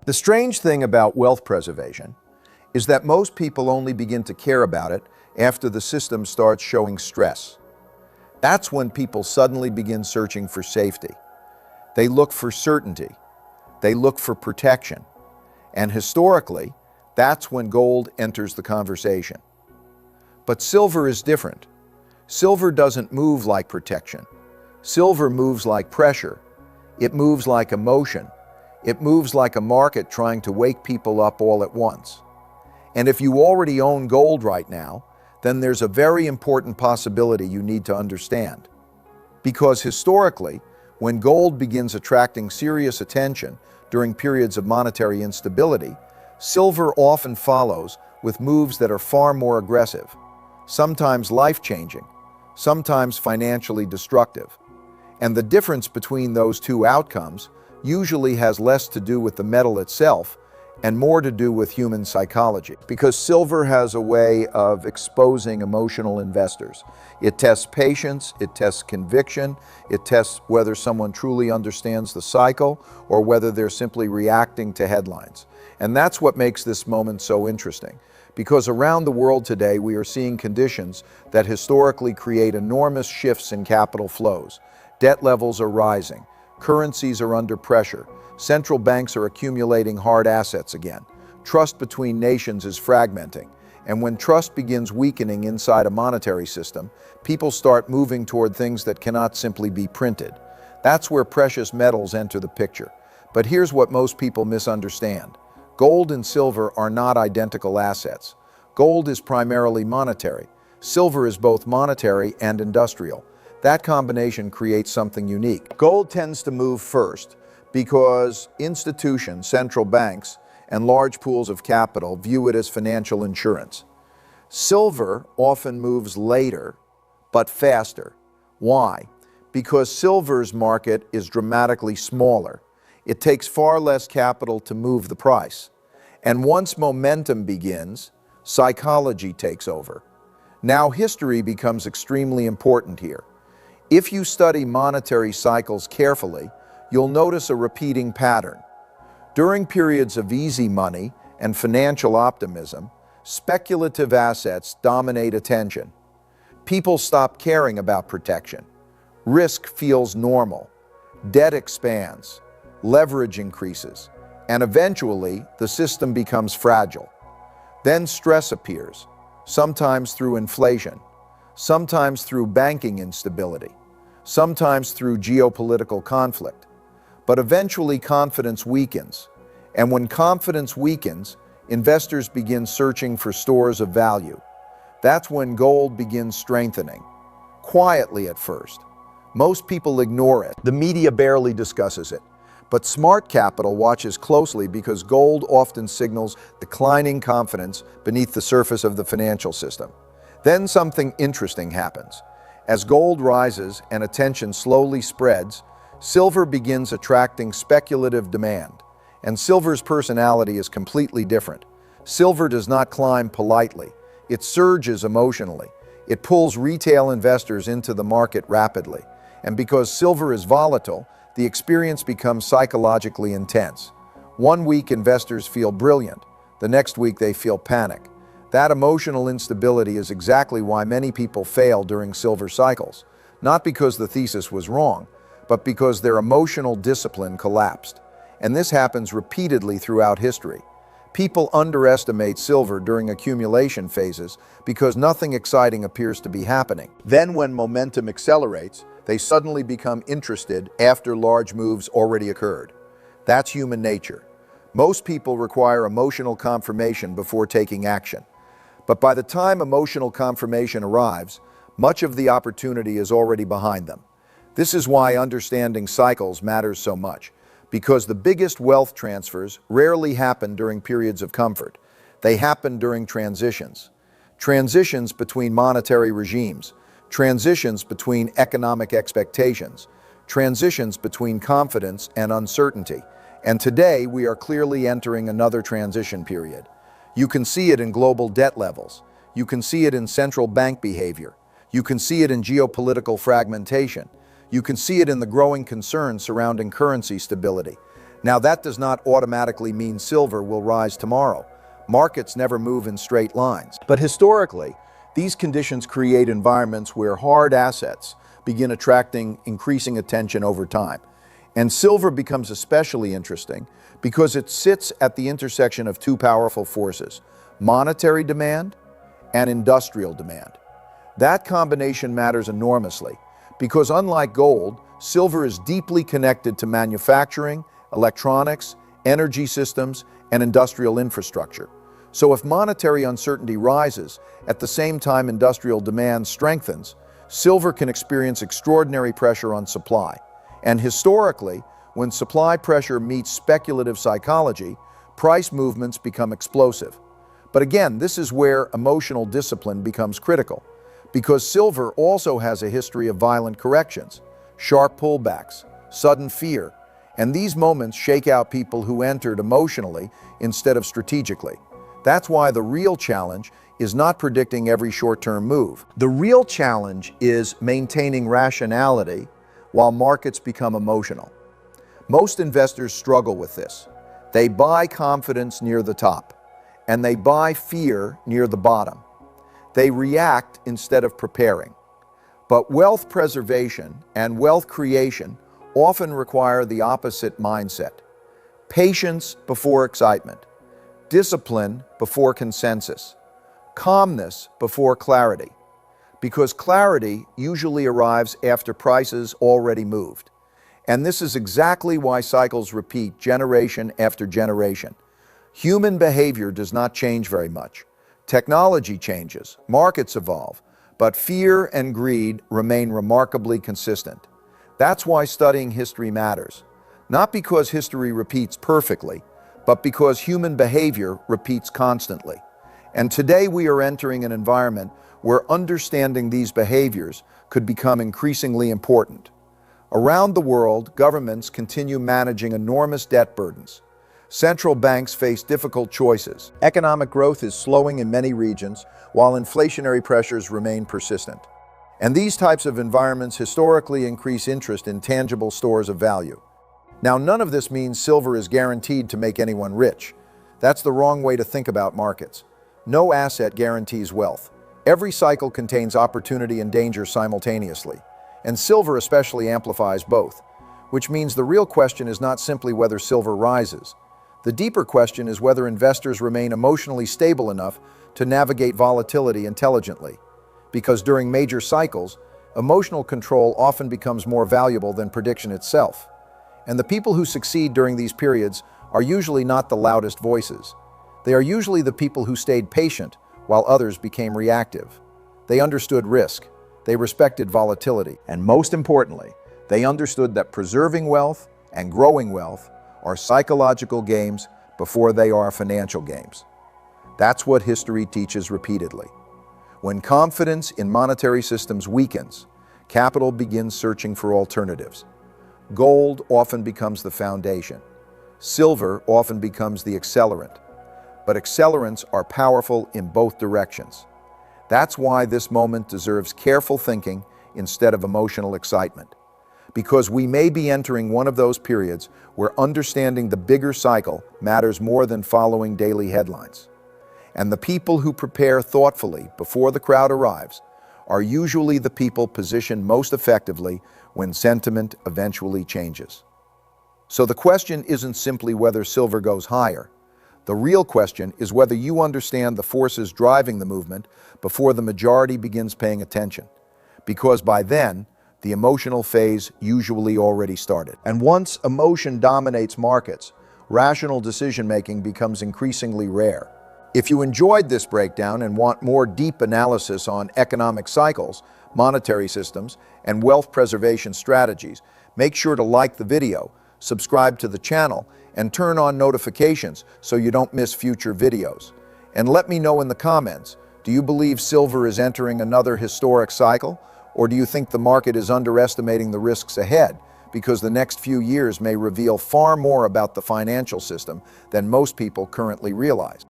The strange thing about wealth preservation is that most people only begin to care about it after the system starts showing stress. That's when people suddenly begin searching for safety. They look for certainty. They look for protection. And historically, that's when gold enters the conversation. But silver is different. Silver doesn't move like protection. Silver moves like pressure. It moves like emotion. It moves like a market trying to wake people up all at once. And if you already own gold right now, then there's a very important possibility you need to understand. Because historically, when gold begins attracting serious attention during periods of monetary instability, silver often follows with moves that are far more aggressive, sometimes life-changing, sometimes financially destructive. And the difference between those two outcomes usually has less to do with the metal itself and more to do with human psychology. Because silver has a way of exposing emotional investors. It tests patience, it tests conviction, it tests whether someone truly understands the cycle or whether they're simply reacting to headlines. And that's what makes this moment so interesting. Because around the world today, we are seeing conditions that historically create enormous shifts in capital flows. Debt levels are rising, currencies are under pressure, central banks are accumulating hard assets again. Trust between nations is fragmenting. And when trust begins weakening inside a monetary system, people start moving toward things that cannot simply be printed. That's where precious metals enter the picture. But here's what most people misunderstand. Gold and silver are not identical assets. Gold is primarily monetary. Silver is both monetary and industrial. That combination creates something unique. Gold tends to move first because institutions, central banks, and large pools of capital view it as financial insurance. Silver often moves later, but faster. Why? Because silver's market is dramatically smaller. It takes far less capital to move the price. And once momentum begins, psychology takes over. Now history becomes extremely important here. If you study monetary cycles carefully, you'll notice a repeating pattern. During periods of easy money and financial optimism, speculative assets dominate attention. People stop caring about protection. Risk feels normal. Debt expands. Leverage increases. And eventually, the system becomes fragile. Then stress appears, sometimes through inflation, sometimes through banking instability, sometimes through geopolitical conflict. But eventually confidence weakens. And when confidence weakens, investors begin searching for stores of value. That's when gold begins strengthening. Quietly at first. Most people ignore it. The media barely discusses it. But smart capital watches closely because gold often signals declining confidence beneath the surface of the financial system. Then something interesting happens. As gold rises and attention slowly spreads, silver begins attracting speculative demand. And silver's personality is completely different. Silver does not climb politely. It surges emotionally. It pulls retail investors into the market rapidly. And because silver is volatile, the experience becomes psychologically intense. One week investors feel brilliant. The next week they feel panic. That emotional instability is exactly why many people fail during silver cycles. Not because the thesis was wrong, but because their emotional discipline collapsed. And this happens repeatedly throughout history. People underestimate silver during accumulation phases because nothing exciting appears to be happening. Then when momentum accelerates, they suddenly become interested after large moves already occurred. That's human nature. Most people require emotional confirmation before taking action. But by the time emotional confirmation arrives, much of the opportunity is already behind them. This is why understanding cycles matters so much, because the biggest wealth transfers rarely happen during periods of comfort. They happen during transitions. Transitions between monetary regimes, transitions between economic expectations, transitions between confidence and uncertainty. And today we are clearly entering another transition period. You can see it in global debt levels. You can see it in central bank behavior. You can see it in geopolitical fragmentation. You can see it in the growing concerns surrounding currency stability. Now, that does not automatically mean silver will rise tomorrow. Markets never move in straight lines. But historically, these conditions create environments where hard assets begin attracting increasing attention over time. And silver becomes especially interesting because it sits at the intersection of two powerful forces: monetary demand and industrial demand. That combination matters enormously because, unlike gold, silver is deeply connected to manufacturing, electronics, energy systems, and industrial infrastructure. So if monetary uncertainty rises, at the same time industrial demand strengthens, silver can experience extraordinary pressure on supply. And historically, when supply pressure meets speculative psychology, price movements become explosive. But again, this is where emotional discipline becomes critical, because silver also has a history of violent corrections, sharp pullbacks, sudden fear, and these moments shake out people who entered emotionally instead of strategically. That's why the real challenge is not predicting every short-term move. The real challenge is maintaining rationality while markets become emotional. Most investors struggle with this. They buy confidence near the top, and they buy fear near the bottom. They react instead of preparing. But wealth preservation and wealth creation often require the opposite mindset: patience before excitement, discipline before consensus, calmness before clarity, because clarity usually arrives after prices already moved. And this is exactly why cycles repeat generation after generation. Human behavior does not change very much. Technology changes, markets evolve, but fear and greed remain remarkably consistent. That's why studying history matters, not because history repeats perfectly, but because human behavior repeats constantly. And today we are entering an environment where understanding these behaviors could become increasingly important. Around the world, governments continue managing enormous debt burdens. Central banks face difficult choices. Economic growth is slowing in many regions, while inflationary pressures remain persistent. And these types of environments historically increase interest in tangible stores of value. Now, none of this means silver is guaranteed to make anyone rich. That's the wrong way to think about markets. No asset guarantees wealth. Every cycle contains opportunity and danger simultaneously, and silver especially amplifies both, which means the real question is not simply whether silver rises. The deeper question is whether investors remain emotionally stable enough to navigate volatility intelligently. Because during major cycles, emotional control often becomes more valuable than prediction itself. And the people who succeed during these periods are usually not the loudest voices. They are usually the people who stayed patient while others became reactive. They understood risk, they respected volatility, and most importantly, they understood that preserving wealth and growing wealth are psychological games before they are financial games. That's what history teaches repeatedly. When confidence in monetary systems weakens, capital begins searching for alternatives. Gold often becomes the foundation. Silver often becomes the accelerant. But accelerants are powerful in both directions. That's why this moment deserves careful thinking instead of emotional excitement. Because we may be entering one of those periods where understanding the bigger cycle matters more than following daily headlines. And the people who prepare thoughtfully before the crowd arrives are usually the people positioned most effectively when sentiment eventually changes. So the question isn't simply whether silver goes higher. The real question is whether you understand the forces driving the movement before the majority begins paying attention. Because by then, the emotional phase usually already started. And once emotion dominates markets, rational decision-making becomes increasingly rare. If you enjoyed this breakdown and want more deep analysis on economic cycles, monetary systems, and wealth preservation strategies, make sure to like the video, subscribe to the channel, and turn on notifications so you don't miss future videos. And let me know in the comments, do you believe silver is entering another historic cycle? Or do you think the market is underestimating the risks ahead? Because the next few years may reveal far more about the financial system than most people currently realize.